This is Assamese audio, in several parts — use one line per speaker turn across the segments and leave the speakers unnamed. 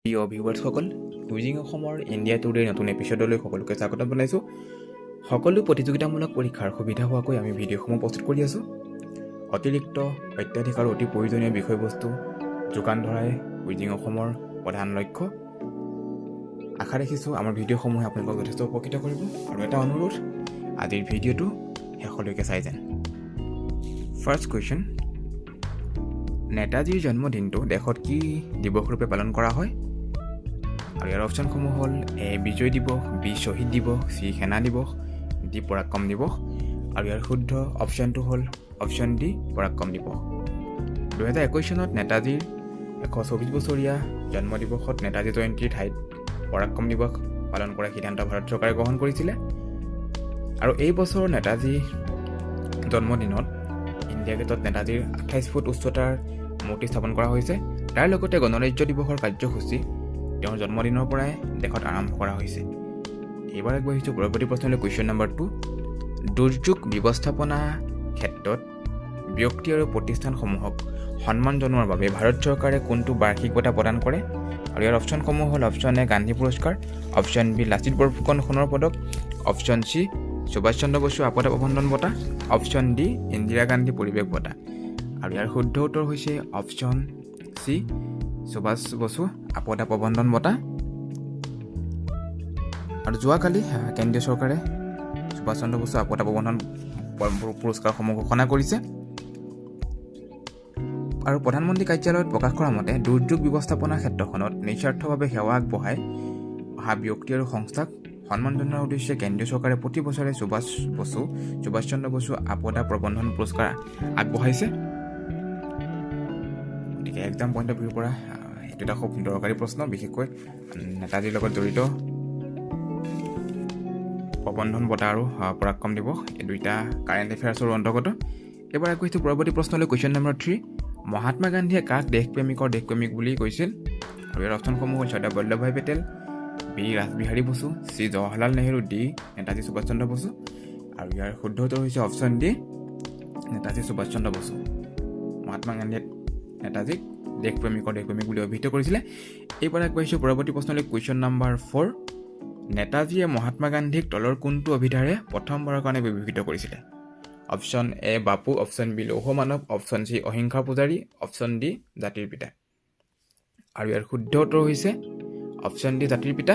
প্ৰিয় ভিউৱাৰ্ছসকল, কুকিং অসমৰ ইণ্ডিয়া টুডেৰ নতুন এপিছডলৈ সকলোকে স্বাগতম জনাইছোঁ। সকলো প্ৰতিযোগিতামূলক পৰীক্ষাৰ সুবিধা হোৱাকৈ আমি ভিডিঅ'সমূহ প্ৰস্তুত কৰি আছোঁ। অতিৰিক্ত অত্যাধিক আৰু অতি প্ৰয়োজনীয় বিষয়বস্তু যোগান ধৰাই কুকিং অসমৰ প্ৰধান লক্ষ্য। আশা ৰাখিছোঁ আমাৰ ভিডিঅ'সমূহে আপোনালোকক যথেষ্ট উপকৃত কৰিব। আৰু এটা অনুৰোধ, আজিৰ ভিডিঅ'টো শেষলৈকে চাই যেন। ফাৰ্ষ্ট কুৱেশ্যন, নেতাজীৰ জন্মদিনটো দেশত কি দিৱসৰূপে পালন কৰা হয়? আৰু ইয়াৰ অপশ্যনসমূহ হ'ল এ বিজয় দিৱস, বি শ্বহীদ দিৱস, চি সেনা দিৱস, ডি পৰাক্ৰম দিৱস। আৰু ইয়াৰ শুদ্ধ অপশ্যনটো হ'ল অপশ্যন ডি পৰাক্ৰম দিৱস। 2021 চনত নেতাজীৰ 124 বছৰীয়া জন্মদিৱসত নেতাজী জয়ন্তীৰ ঠাইত পৰাক্ৰম দিৱস পালন কৰাৰ সিদ্ধান্ত ভাৰত চৰকাৰে গ্ৰহণ কৰিছিলে। আৰু এই বছৰ নেতাজী জন্মদিনত ইণ্ডিয়া গেটত নেতাজীৰ 28 ফুট উচ্চতাৰ মূৰ্তি স্থাপন কৰা হৈছে। তাৰ লগতে গণৰাজ্য দিৱসৰ কাৰ্যসূচী তেওঁৰ জন্মদিনৰ পৰাই দেশত আৰম্ভ কৰা হৈছে। এইবাৰ আগবাঢ়িছোঁ পৰৱৰ্তী প্ৰশ্নলৈ। কুৱেশ্যন নম্বৰ 2, দুৰ্যোগ ব্যৱস্থাপনা ক্ষেত্ৰত ব্যক্তি আৰু প্ৰতিষ্ঠানসমূহক সন্মান জনোৱাৰ বাবে ভাৰত চৰকাৰে কোনটো বাৰ্ষিক বঁটা প্ৰদান কৰে? আৰু ইয়াৰ অপশ্যনসমূহ হ'ল অপশ্যন এ গান্ধী পুৰস্কাৰ, অপশ্যন বি লাচিত বৰফুকন সোণৰ পদক, অপশ্যন চি সুভাষ চন্দ্ৰ বসু আপদা প্ৰবন্ধন বঁটা, অপশ্যন ডি ইন্দিৰা গান্ধী পৰিৱেশ বঁটা। আৰু ইয়াৰ শুদ্ধ উত্তৰ হৈছে অপশ্যন চি সুভাষ বসু আপদা প্ৰবন্ধন বঁটা। আৰু যোৱাকালি কেন্দ্ৰীয় চৰকাৰে সুভাষ চন্দ্ৰ বসু আপদা প্ৰবন্ধন পুৰস্কাৰসমূহ ঘোষণা কৰিছে। আৰু প্ৰধানমন্ত্ৰী কাৰ্যালয়ত প্ৰকাশ কৰা মতে দুৰ্যোগ ব্যৱস্থাপনা ক্ষেত্ৰখনত নিস্বাৰ্থভাৱে সেৱা আগবঢ়াই অহা ব্যক্তি আৰু সংস্থাক সন্মান জনোৱাৰ উদ্দেশ্যে কেন্দ্ৰীয় চৰকাৰে প্ৰতি বছৰে সুভাষ চন্দ্ৰ বসু আপদা প্ৰবন্ধন পুৰস্কাৰ আগবঢ়াইছে। গতিকে এক্সাম পইণ্ট অফ ভিউৰ পৰা এইটো এটা খুব দৰকাৰী প্ৰশ্ন, বিশেষকৈ নেতাজীৰ লগত জড়িত প্ৰবন্ধন বঁটা আৰু পৰাক্ৰম দিৱস এই দুইটা কাৰেণ্ট এফেয়াৰ্ছৰ অন্তৰ্গত। এইবাৰ আগবাঢ়িছোঁ পৰৱৰ্তী প্ৰশ্নলৈ। কুৱেশ্যন নম্বৰ 3, মহাত্মা গান্ধীয়ে কাক দেশপ্ৰেমিক বুলি কৈছিল? আৰু ইয়াৰ অপশ্যনসমূহ হ'ল Sardar Vallabhbhai Patel, B Rashbehari Bose, C Jawaharlal Nehru, D Netaji Subhas Chandra Bose. আৰু ইয়াৰ শুদ্ধ উত্তৰ হৈছে অপশ্যন ডি নেতাজী সুভাষ চন্দ্ৰ বসু। মহাত্মা গান্ধীয়ে নেতাজীক দেশপ্ৰেমিক বুলি অভিহিত কৰিছিলে। এইবাৰ আগবাঢ়িছোঁ পৰৱৰ্তী প্ৰশ্নলৈ। কুৱেশ্যন নম্বৰ 4, নেতাজীয়ে মহাত্মা গান্ধীক তলৰ কোনটো অভিধাৰে প্ৰথমবাৰৰ কাৰণে বিভূষিত কৰিছিলে? Option A Bapu, option B লৌহ মানৱ, অপশ্যন চি অহিংসাৰ পূজাৰী, অপশ্যন ডি জাতিৰ পিতা। আৰু ইয়াৰ শুদ্ধ উত্তৰ হৈছে অপশ্যন ডি জাতিৰ পিতা।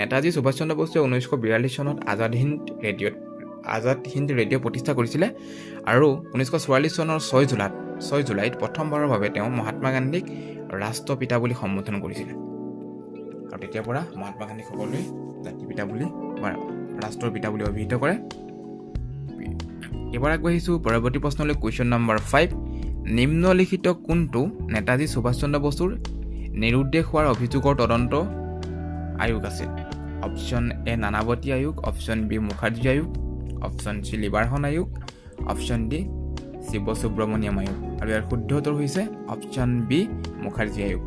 নেতাজী সুভাষ চন্দ্ৰ বসুৱে 1942 চনত আজাদ হিন্দ ৰেডিঅ' প্ৰতিষ্ঠা কৰিছিলে। আৰু 1944 চনৰ 6 জুলাইত প্ৰথমবাৰৰ বাবে তেওঁ মহাত্মা গান্ধীক ৰাষ্ট্ৰপিতা বুলি সম্বোধন কৰিছিলে। আৰু তেতিয়াৰ পৰা মহাত্মা গান্ধীক সকলোৱে জাতিৰ পিতা বুলি বা ৰাষ্ট্ৰৰ পিতা বুলি অভিহিত কৰে। এইবাৰ আগবাঢ়িছোঁ পৰৱৰ্তী প্ৰশ্নলৈ। কুৱেশ্যন নম্বৰ 5, নিম্নলিখিত কোনটো নেতাজী সুভাষ চন্দ্ৰ বসুৰ নিৰুদ্দেশ হোৱাৰ অভিযোগৰ তদন্ত আয়োগ আছিল? অপশ্যন এ নানাৱতী আয়োগ, অপশ্যন বি মুখাৰ্জী আয়োগ, অপশ্যন চি লিবাৰহন আয়োগ, অপশ্যন ডি শিৱ সুব্ৰমণিয়ম আয়োগ। আৰু ইয়াৰ শুদ্ধ উত্তৰ হৈছে অপশ্যন বি মুখাৰ্জী আয়োগ।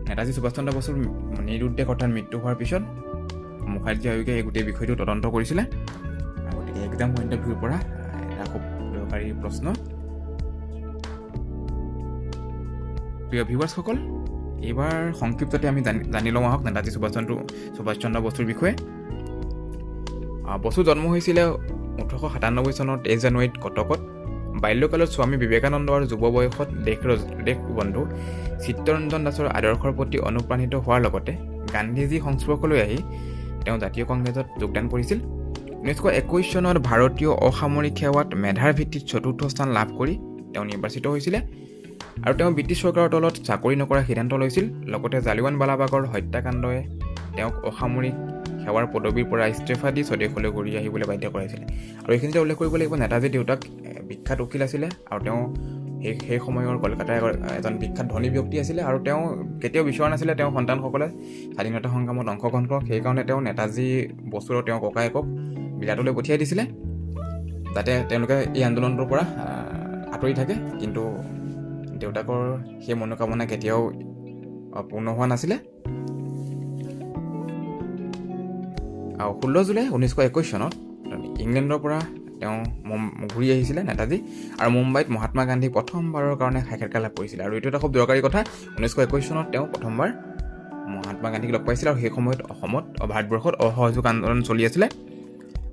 নেতাজী সুভাষ চন্দ্ৰ বসুৰ নিৰুদ্দেশ অৰ্থাৎ মৃত্যু হোৱাৰ পিছত মুখাৰ্জী আয়োগে এই গোটেই বিষয়টো তদন্ত কৰিছিলে। গতিকে এক্সাম পইণ্ট অফ ভিউৰ পৰা এটা খুব দৰকাৰী প্ৰশ্ন। প্ৰিয় ভিউৱাৰ্ছসকল, এইবাৰ সংক্ষিপ্ততে আমি জানি লওঁ আহক নেতাজী সুভাষ চন্দ্ৰ বসুৰ বিষয়ে। বসু জন্ম হৈছিলে 1897 চনৰ 23 জানুৱাৰীত কটকত। বাল্যকালত স্বামী বিবেকানন্দ আৰু যুৱ বয়সত দেশ বন্ধু চিত্তৰঞ্জন দাসৰ আদৰ্শৰ প্ৰতি অনুপ্ৰাণিত হোৱাৰ লগতে গান্ধীজী সংস্পৰ্শলৈ আহি তেওঁ জাতীয় কংগ্ৰেছত যোগদান কৰিছিল। 1921 চনত ভাৰতীয় অসামৰিক সেৱাত মেধাৰ ভিত্তিত 4ৰ্থ স্থান লাভ কৰি তেওঁ নিৰ্বাচিত হৈছিলে। আৰু তেওঁ ব্ৰিটিছ চৰকাৰৰ তলত চাকৰি নকৰাৰ সিদ্ধান্ত লৈছিল। লগতে জালিৱানৱালাবাগৰ হত্যাকাণ্ডই তেওঁক অসামৰিক সেৱাৰ পদবীৰ পৰা ইস্তফা দি স্বদেশলৈ ঘূৰি আহিবলৈ বাধ্য কৰাইছিলে। আৰু এইখিনিতে উল্লেখ কৰিব লাগিব নেতাজীৰ দেউতাক বিখ্যাত উকিল আছিলে। আৰু তেওঁ সেই সময়ৰ কলকাতাৰ এজন বিখ্যাত ধনী ব্যক্তি আছিলে। আৰু তেওঁ কেতিয়াও বিচৰা নাছিলে তেওঁ সন্তানসকলে স্বাধীনতা সংগ্ৰামত অংশগ্ৰহণ কৰক। সেইকাৰণে তেওঁ নেতাজী বসু আৰু তেওঁৰ ককায়েকক বিলাতলৈ পঠিয়াই দিছিলে যাতে তেওঁলোকে এই আন্দোলনটোৰ পৰা আঁতৰি থাকে। কিন্তু দেউতাকৰ সেই মনোকামনা কেতিয়াও পূৰ্ণ হোৱা নাছিলে। 16 জুলাই 1921 চনত ইংলেণ্ডৰ পৰা তেওঁ ঘূৰি আহিছিলে নেতাজী, আৰু মুম্বাইত মহাত্মা গান্ধী প্ৰথমবাৰৰ কাৰণে সাক্ষাৎকাৰ লাভ কৰিছিলে। আৰু এইটো এটা খুব দৰকাৰী কথা, 1921 চনত তেওঁ প্ৰথমবাৰ মহাত্মা গান্ধীক লগ পাইছিল আৰু সেই সময়ত ভাৰতবৰ্ষত অসহযোগ আন্দোলন চলি আছিলে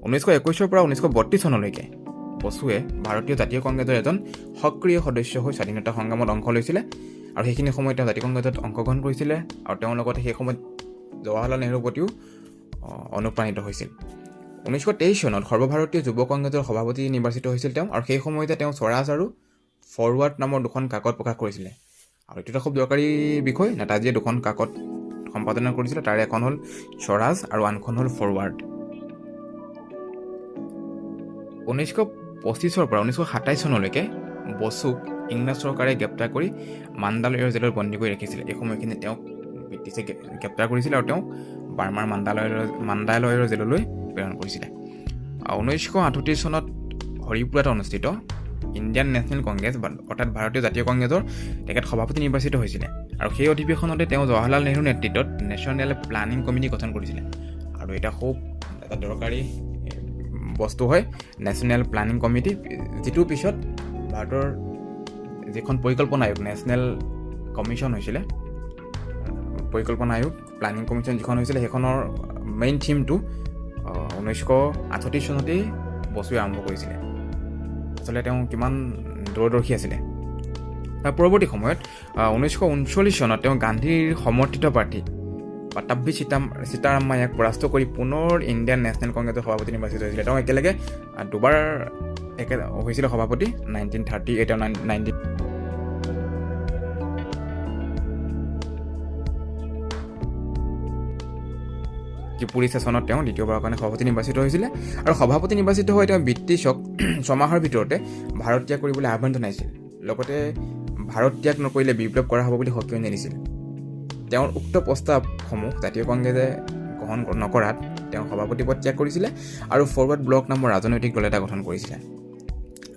1921 পৰা 1932 চনলৈকে বসুৱে ভাৰতীয় জাতীয় কংগ্ৰেছৰ এজন সক্ৰিয় সদস্য হৈ স্বাধীনতা সংগ্ৰামত অংশ লৈছিলে আৰু সেইখিনি সময়ত তেওঁ জাতীয় কংগ্ৰেছত অংশগ্ৰহণ কৰিছিলে আৰু তেওঁৰ লগতে সেই সময়ত জৱাহৰলাল নেহৰুৰ প্ৰতিও অনুপ্ৰাণিত হৈছিল 1923 চনত সৰ্বভাৰতীয় যুৱ কংগ্ৰেছৰ সভাপতি নিৰ্বাচিত হৈছিল তেওঁ আৰু সেই সময়তে তেওঁ স্বৰাজ আৰু ফৰৱাৰ্ড নামৰ দুখন কাকত প্ৰকাশ কৰিছিলে আৰু এইটো এটা খুব দৰকাৰী বিষয় নেতাজীয়ে দুখন কাকত সম্পাদনা কৰিছিলে তাৰে এখন হ'ল স্বৰাজ আৰু আনখন হ'ল ফৰৱাৰ্ড 1925 পৰা 1927 চনলৈকে বসুক ইংৰাজ চৰকাৰে গ্ৰেপ্তাৰ কৰি মাণ্ডালয়ৰ জেলত বন্দী কৰি ৰাখিছিলে এই সময়খিনি তেওঁক ব্ৰিটিছে গ্ৰেপ্তাৰ কৰিছিলে আৰু তেওঁক বাৰ্মাৰ মাণ্ডালয়ৰ জেললৈ প্ৰেৰণ কৰিছিলে 1938 চনত হৰিপুৰাত অনুষ্ঠিত ইণ্ডিয়ান নেশ্যনেল কংগ্ৰেছ অৰ্থাৎ ভাৰতীয় জাতীয় কংগ্ৰেছৰ তেখেত সভাপতি নিৰ্বাচিত হৈছিলে আৰু সেই অধিৱেশনতে তেওঁ জৱাহৰলাল নেহৰুৰ নেতৃত্বত নেশ্যনেল প্লেনিং কমিটি গঠন কৰিছিলে আৰু এটা খুব এটা দৰকাৰী বস্তু হয় নেশ্যনেল প্লেনিং কমিটি যিটো পিছত ভাৰতৰ যিখন পৰিকল্পনা আয়োগ নেশ্যনেল কমিশ্যন হৈছিলে পৰিকল্পনা আয়োগ প্লেনিং কমিশ্যন যিখন হৈছিলে সেইখনৰ মেইন থিমটো 1938 চনতেই বসুৱে আৰম্ভ কৰিছিলে আচলতে তেওঁ কিমান দূৰদৰ্শী আছিলে তাৰ পৰৱৰ্তী সময়ত 1939 চনত তেওঁ গান্ধীৰ সমৰ্থিত প্ৰাৰ্থী পাটাভি সীতাৰামায়াক পৰাস্ত কৰি পুনৰ ইণ্ডিয়ান নেশ্যনেল কংগ্ৰেছৰ সভাপতি নিৰ্বাচিত হৈছিলে তেওঁ একেলগে দুবাৰ হৈছিলে সভাপতি 1938 আৰু 19 ত্ৰিপুৰী ছেছনত তেওঁ দ্বিতীয়বাৰৰ কাৰণে সভাপতি নিৰ্বাচিত হৈছিলে আৰু সভাপতি নিৰ্বাচিত হৈ তেওঁ ব্ৰিটিছক 6 মাহৰ ভিতৰতে ভাৰত ত্যাগ কৰিবলৈ আহ্বান জনাইছিল লগতে ভাৰত ত্যাগ নকৰিলে বিপ্লৱ কৰা হ'ব বুলি সকিয়নি দিছিল তেওঁৰ উক্ত প্ৰস্তাৱসমূহ জাতীয় কংগ্ৰেছে গ্ৰহণ নকৰাত তেওঁ সভাপতি পদ ত্যাগ কৰিছিলে আৰু ফৰৱাৰ্ড ব্লক নামৰ ৰাজনৈতিক দল এটা গঠন কৰিছিলে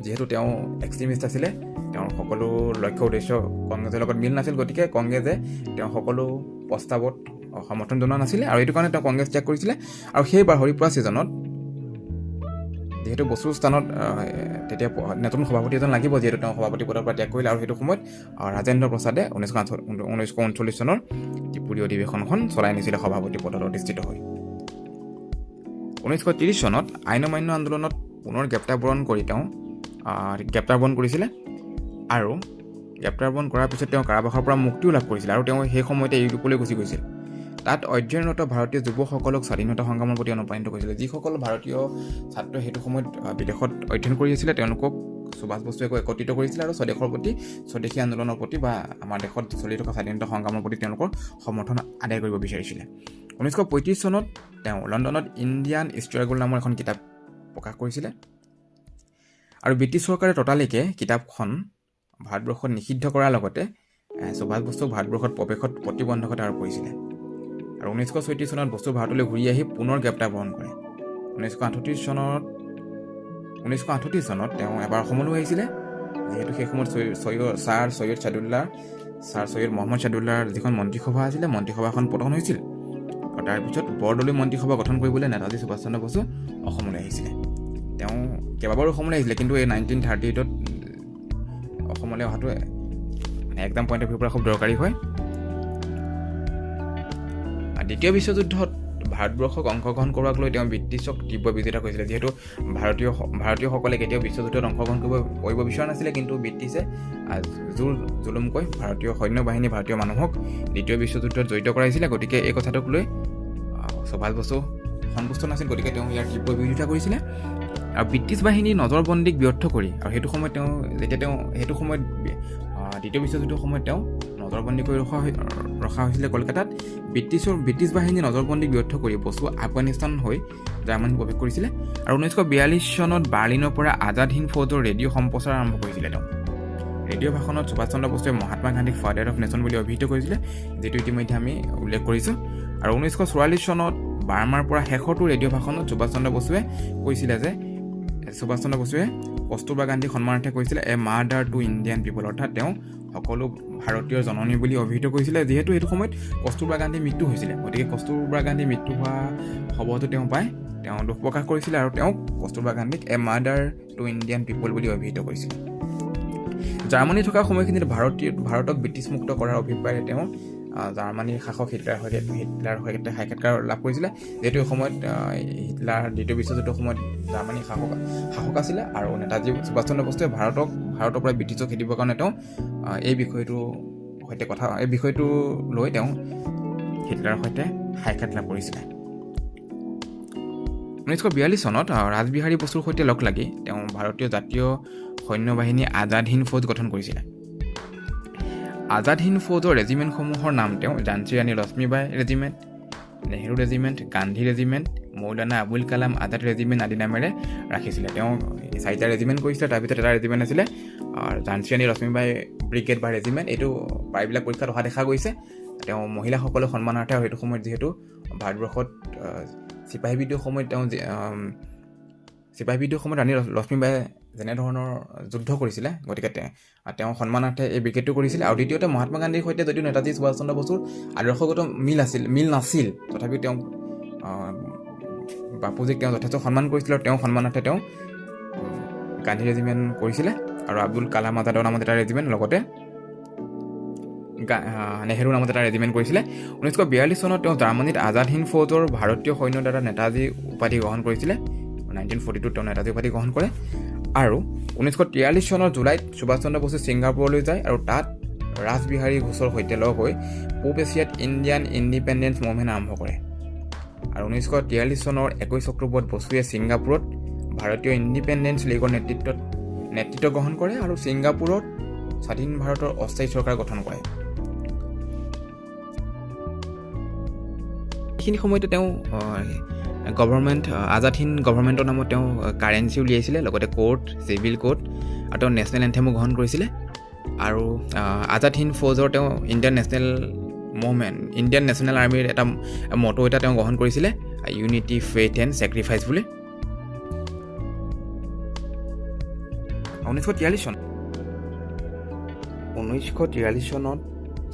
যিহেতু তেওঁ এক্সট্ৰিমিষ্ট আছিলে তেওঁৰ সকলো লক্ষ্য উদ্দেশ্য কংগ্ৰেছৰ লগত মিল নাছিল গতিকে কংগ্ৰেছে তেওঁ সকলো প্ৰস্তাৱত সমৰ্থন জনোৱা নাছিলে আৰু এইটো কাৰণে তেওঁ কংগ্ৰেছ ত্যাগ কৰিছিলে আৰু সেইবাৰ হৰিপুৰা ছিজনত যিহেতু বসুৰ স্থানত তেতিয়া নতুন সভাপতি এজন লাগিব যিহেতু তেওঁ সভাপতি পদৰ পৰা ত্যাগ কৰিলে আৰু সেইটো সময়ত ৰাজেন্দ্ৰ প্ৰসাদে 1939 চনৰ ত্ৰিপুৰী অধিৱেশনখন চলাই নিছিলে সভাপতি পদত অধিষ্ঠিত হৈ 1930 চনত আইন অমান্য আন্দোলনত পুনৰ গ্ৰেপ্তাৰবৰণ কৰিছিলে আৰু গ্ৰেপ্তাৰবৰণ কৰাৰ পিছত তেওঁ কাৰাবাসৰ পৰা মুক্তিও লাভ কৰিছিলে আৰু তেওঁ সেই সময়তে ইউৰোপলৈ গুচি গৈছিল তাত অধ্যয়নৰত ভাৰতীয় যুৱকসকলক স্বাধীনতা সংগ্ৰামৰ প্ৰতি অনুপ্ৰাণিত কৰিছিলে যিসকল ভাৰতীয় ছাত্ৰ সেইটো সময়ত বিদেশত অধ্যয়ন কৰি আছিলে তেওঁলোকক সুভাষ বসুৱে একত্ৰিত কৰিছিলে আৰু স্বদেশী আন্দোলনৰ প্ৰতি বা আমাৰ দেশত চলি থকা স্বাধীনতা সংগ্ৰামৰ প্ৰতি তেওঁলোকৰ সমৰ্থন আদায় কৰিব বিচাৰিছিলে 1935 চনত তেওঁ লণ্ডনত ইণ্ডিয়ান ষ্ট্ৰাগল নামৰ এখন কিতাপ প্ৰকাশ কৰিছিলে আৰু ব্ৰিটিছ চৰকাৰে ততালৈকে কিতাপখন ভাৰতবৰ্ষত নিষিদ্ধ কৰাৰ লগতে সুভাষ বসুক ভাৰতবৰ্ষত প্ৰৱেশত প্ৰতিবন্ধকতা আৰোপ কৰিছিলে আৰু 1936 চনত বসু ভাৰতলৈ ঘূৰি আহি পুনৰ গ্ৰেপ্তাৰবৰণ কৰে 1938 চনত তেওঁ এবাৰ অসমলৈ আহিছিলে যিহেতু সেই সময়ত ছাৰ সৈয়দ মহম্মদ ছাদুল্লাৰ যিখন মন্ত্ৰীসভা আছিলে মন্ত্ৰীসভাখন পতন হৈছিল আৰু তাৰপিছত বৰদলৈ মন্ত্ৰীসভা গঠন কৰিবলৈ নেতাজী সুভাষ চন্দ্ৰ বসু অসমলৈ আহিছিলে তেওঁ কেইবাবাৰো অসমলৈ আহিছিলে কিন্তু এই 1938ত অসমলৈ অহাটো মানে একদম পইণ্ট অফ ভিউৰ পৰা খুব দৰকাৰী হয় দ্বিতীয় বিশ্বযুদ্ধত ভাৰতবৰ্ষক অংশগ্ৰহণ কৰোৱাক লৈ তেওঁ ব্ৰিটিছক তীব্ৰ বিৰোধিতা কৰিছিলে যিহেতু ভাৰতীয়সকলে কেতিয়াও বিশ্বযুদ্ধত অংশগ্ৰহণ কৰিব বিচৰা নাছিলে কিন্তু ব্ৰিটিছে জুলুমকৈ ভাৰতীয় সৈন্য বাহিনী ভাৰতীয় মানুহক দ্বিতীয় বিশ্বযুদ্ধত জড়িত কৰাইছিলে গতিকে এই কথাটোক লৈ সুভাষ বসু সন্তুষ্ট নাছিল গতিকে তেওঁ ইয়াৰ তীব্ৰ বিৰোধিতা কৰিছিলে আৰু ব্ৰিটিছ বাহিনীৰ নজৰবন্দীক ব্যৰ্থ কৰি আৰু সেইটো সময়ত দ্বিতীয় বিশ্বযুদ্ধৰ সময়ত তেওঁ নজৰবন্দী কৰি ৰখা হৈছিলে কলকাতাত ব্ৰিটিছ বাহিনী নজৰবন্দীক ব্যৰ্থ কৰি বসু আফগানিস্তান হৈ জাৰ্মানী প্ৰৱেশ কৰিছিলে আৰু 1942 চনত বাৰ্লিনৰ পৰা আজাদ হিন্দ ফৌজৰ ৰেডিঅ' সম্প্ৰচাৰ আৰম্ভ কৰিছিলে তেওঁ ৰেডিঅ' ভাষণত সুভাষ চন্দ্ৰ বসুৱে মহাত্মা গান্ধীক ফাদাৰ অফ নেশ্যন বুলি অভিহিত কৰিছিলে যিটো ইতিমধ্যে আমি উল্লেখ কৰিছোঁ আৰু 1944 চনত বাৰ্মাৰ পৰা শেষৰটো ৰেডিঅ' ভাষণত সুভাষ চন্দ্ৰ বসুৱে কৈছিলে যে কস্তুৰবা গান্ধীক সন্মানাৰ্থে কৈছিলে এ মাৰ্ডাৰ টু ইণ্ডিয়ান পিপল অৰ্থাৎ তেওঁ সকলো ভাৰতীয় জননী বুলি অভিহিত কৰিছিলে যিহেতু সেইটো সময়ত কস্তুৰবা গান্ধীৰ মৃত্যু হৈছিলে গতিকে কস্তুৰবা গান্ধীৰ মৃত্যু হোৱা খবৰটো তেওঁ পাই তেওঁ দুখ প্ৰকাশ কৰিছিলে আৰু তেওঁক কস্তুৰবা গান্ধীক এ মাৰ্ডাৰ টু ইণ্ডিয়ান পিপল বুলি অভিহিত কৰিছিলে জাৰ্মানী থকা সময়খিনিত ভাৰতক ব্ৰিটিছ মুক্ত কৰাৰ অভিপ্ৰায়েৰে তেওঁ জাৰ্মানীৰ শাসক হিটলাৰৰ সৈতে সাক্ষাৎকাৰ লাভ কৰিছিলে, যিহেতু এই সময়ত হিটলাৰ দ্বিতীয় বিশ্বযুদ্ধৰ সময়ত জাৰ্মানীৰ শাসক আছিলে আৰু নেতাজী সুভাষ চন্দ্ৰ বসুৱে ভাৰতৰ পৰা ব্ৰিটিছক খেদিবৰ কাৰণে তেওঁ এই বিষয়টো লৈ তেওঁ হিটলাৰৰ সৈতে সাক্ষাৎ লাভ কৰিছিলে। 1942 চনত ৰাজবিহাৰী বসুৰ সৈতে লগ লাগি তেওঁ ভাৰতীয় জাতীয় সৈন্য বাহিনী আজাদ হিন্দ ফৌজ গঠন কৰিছিলে। আজাদ হিন্দ ফৌজৰ ৰেজিমেণ্টসমূহৰ নাম তেওঁ Jhansi Rani Lakshmibai regiment, Nehru regiment, Gandhi regiment, Maulana Abul Kalam Azad regiment আদি নামেৰে ৰাখিছিলে। তেওঁ 4টা ৰেজিমেণ্ট কৰিছিলে, তাৰ ভিতৰত এটা ৰেজিমেণ্ট আছিলে ঝান্সী ৰাণী লক্ষ্মীবাই ব্ৰিগেড বা ৰেজিমেণ্ট। এইটো প্ৰায়বিলাক পৰীক্ষাত অহা দেখা গৈছে। তেওঁ মহিলাসকলৰ সন্মানাৰ্থে আৰু সেইটো সময়ত যিহেতু ভাৰতবৰ্ষত চিপাহী বিদ্ৰোহৰ সময়ত ৰাণী লক্ষ্মীবাই যেনেধৰণৰ যুদ্ধ কৰিছিলে, গতিকে তেওঁ সন্মানাৰ্থে এই ব্ৰিগেডটো কৰিছিলে। আৰু দ্বিতীয়তে মহাত্মা গান্ধীৰ সৈতে যদিও নেতাজী সুভাষ চন্দ্ৰ বসুৰ আদৰ্শগত মিল নাছিল, তথাপিও তেওঁ বাপুজীক তেওঁ যথেষ্ট সন্মান কৰিছিলে আৰু তেওঁ সন্মানাৰ্থে তেওঁ গান্ধী ৰেজিমেণ্ট কৰিছিলে আৰু আব্দুল কালাম আজাদৰ নামত এটা ৰেজিমেণ্ট, লগতে নেহৰু নামত এটা ৰেজিমেণ্ট কৰিছিলে। 1942 চনত তেওঁ জাৰ্মানীত আজাদ হিন্দ ফৌজৰ ভাৰতীয় সৈন্যৰ দ্বাৰা নেতাজী উপাধি গ্ৰহণ কৰিছিলে। 1942 তেওঁ নেতাজী উপাধি গ্ৰহণ কৰে আৰু 1943 চনৰ জুলাইত সুভাষ চন্দ্ৰ বসু ছিংগাপুৰলৈ যায় আৰু তাত ৰাজবিহাৰী ঘোষৰ সৈতে লগ হৈ পূব এছিয়াত ইণ্ডিয়ান ইণ্ডিপেণ্ডেন্স মুভমেণ্ট আৰম্ভ কৰে। আৰু 1943 চনৰ 21 অক্টোবৰত বসুৱে ছিংগাপুৰত ভাৰতীয় ইণ্ডিপেণ্ডেন্স লীগৰ নেতৃত্ব গ্ৰহণ কৰে আৰু ছিংগাপুৰত স্বাধীন ভাৰতৰ অস্থায়ী চৰকাৰ গঠন কৰে। এইখিনি সময়তে তেওঁ আজাদ হিন্দ গভৰ্ণমেণ্টৰ নামত তেওঁ কাৰেঞ্চি উলিয়াইছিলে, লগতে কোৰ্ট, চিভিল কোৰ্ট আৰু তেওঁ নেশ্যনেল এন্থেমো গ্ৰহণ কৰিছিলে। আৰু আজাদ হিন্দ ফৌজৰ তেওঁ ইণ্ডিয়ান নেশ্যনেল আৰ্মিৰ এটা মটো এটা তেওঁ গ্ৰহণ কৰিছিলে, ইউনিটি, ফেইথ এণ্ড ছেক্ৰিফাইচ বুলি। 1943 চনত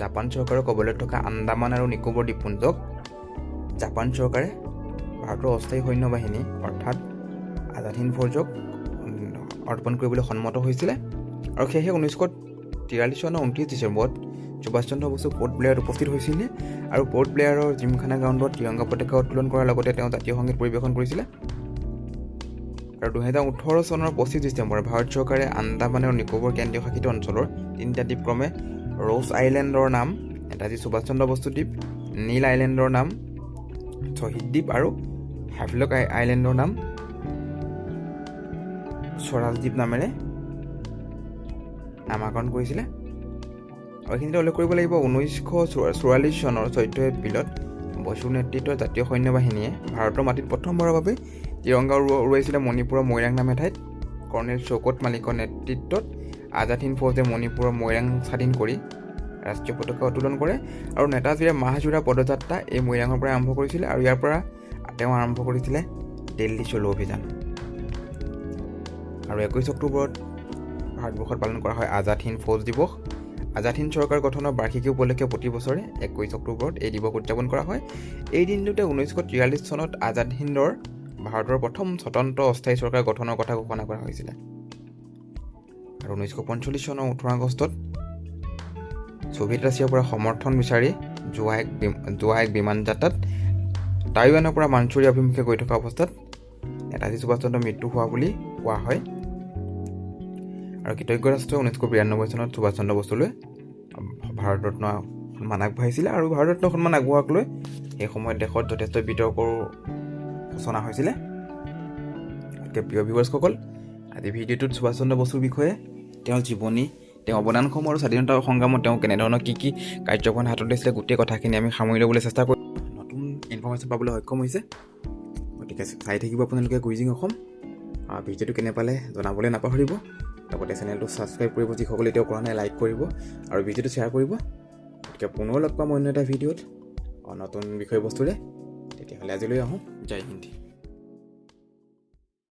জাপান চৰকাৰৰ কবলত থকা আন্দামান আৰু নিকোবৰ দ্বীপপুঞ্জক জাপান চৰকাৰে ভাৰতৰ অস্থায়ী সৈন্য বাহিনী অৰ্থাৎ আজাদ হিন্দ ফৌজক অৰ্পণ কৰিবলৈ সন্মত হৈছিলে। আৰু সেয়েহে 1943 চনৰ 29 ডিচেম্বৰত সুভাষ চন্দ্ৰ বসু পৰ্ট ব্লেয়াৰত উপস্থিত হৈছিলে আৰু পৰ্ট ব্লেয়াৰৰ জিমখানা গ্ৰাউণ্ডত তিৰংগা পতাকা উত্তোলন কৰাৰ লগতে তেওঁ জাতীয় সংগীত পৰিৱেশন কৰিছিলে। আৰু 2018 চনৰ 25 ডিচেম্বৰত ভাৰত চৰকাৰে আন্দামান আৰু নিকোবৰ কেন্দ্ৰীয় শাসিত অঞ্চলৰ 3টা দ্বীপ ক্ৰমে ৰ'জ আইলেণ্ডৰ নাম নেতাজী সুভাষ চন্দ্ৰ বসু দ্বীপ, নীল আইলেণ্ডৰ নাম শ্বহীদ দ্বীপ আৰু হেভলক আইলেণ্ডৰ নাম স্বৰাজ দ্বীপ নামেৰে নামাকৰণ কৰিছিলে। আৰু এইখিনিতে উল্লেখ কৰিব লাগিব 1944 চনৰ 14 এপ্ৰিলত বসুৰ নেতৃত্বৰ জাতীয় সৈন্য বাহিনীয়ে ভাৰতৰ মাটিত প্ৰথমবাৰৰ বাবে তিৰংগা উৰুৱাইছিলে মণিপুৰৰ মৈৰাং নামে ঠাইত। কৰ্ণেল শৌকত মালিকৰ নেতৃত্বত আজাদ হিন্দ ফৌজে মণিপুৰৰ মৈৰাং স্বাধীন কৰি ৰাষ্ট্ৰীয় পতাকা উত্তোলন কৰে আৰু নেতাজীয়ে মাহজোৰা পদযাত্ৰা এই মৈৰাঙৰ পৰা আৰম্ভ কৰিছিলে আৰু ইয়াৰ পৰা তেওঁ আৰম্ভ কৰিছিলে দিল্লী চলো অভিযান। আৰু 21 অক্টোবৰত ভাৰতবৰ্ষত পালন কৰা হয় আজাদ হিন্দ ফৌজ দিৱস। আজাদ হিন্দ চৰকাৰ গঠনৰ বাৰ্ষিকী উপলক্ষে প্ৰতি বছৰে 21 অক্টোবৰত এই দিৱস উদযাপন কৰা হয়। এই দিনটোতে 1943 চনত আজাদ হিন্দৰ ভাৰতৰ প্ৰথম স্বতন্ত্ৰ অস্থায়ী চৰকাৰ গঠনৰ কথা ঘোষণা কৰা হৈছিলে। আৰু 1945 চনৰ 18 আগষ্টত ছোভিয়েট ৰাছিয়াৰ পৰা সমৰ্থন বিচাৰি যোৱা এক বিমান যাত্ৰাত টাইৱানৰ পৰা মাঞ্চুৰিয়া অভিমুখে গৈ থকা অৱস্থাত নেতাজী সুভাষ চন্দ্ৰৰ মৃত্যু হোৱা বুলি কোৱা হয়। আৰু কৃতজ্ঞ ৰাষ্ট্ৰই 1992 চনত সুভাষ চন্দ্ৰ বসুলৈ ভাৰত ৰত্ন সন্মান আগবঢ়াইছিলে। আৰু ভাৰত ৰত্ন সন্মান আগবঢ়োৱাক লৈ সেই সময়ত দেশত যথেষ্ট বিতৰ্কৰ সূচনা হৈছিলে। গতিকে প্ৰিয় ভিউৱাৰ্ছসকল, আজি ভিডিঅ'টোত সুভাষ চন্দ্ৰ বসুৰ বিষয়ে তেওঁৰ জীৱনী, তেওঁ অৱদানসমূহ আৰু স্বাধীনতা সংগ্ৰামত তেওঁ কেনেধৰণৰ কি কাৰ্যক্ৰম হাতত লৈছিলে গোটেই কথাখিনি আমি সামৰি ল'বলৈ চেষ্টা কৰিম। নতুন ইনফৰ্মেশ্যন পাবলৈ সক্ষম হৈছে। গতিকে চাই থাকিব আপোনালোকে কুইজিং অসম। ভিডিঅ'টো কেনে পালে জনাবলৈ নাপাহৰিব। লগতে চেনেলটো ছাবস্ক্ৰাইব কৰিব, যিসকলে এতিয়াও কৰা নাই লাইক কৰিব আৰু ভিডিঅ'টো শ্বেয়াৰ কৰিব। গতিকে পুনৰ লগ পাম অন্য এটা ভিডিঅ'ত নতুন বিষয়বস্তুৰে। তেতিয়াহ'লে আজিলৈ আহোঁ। জয় হিন্দ।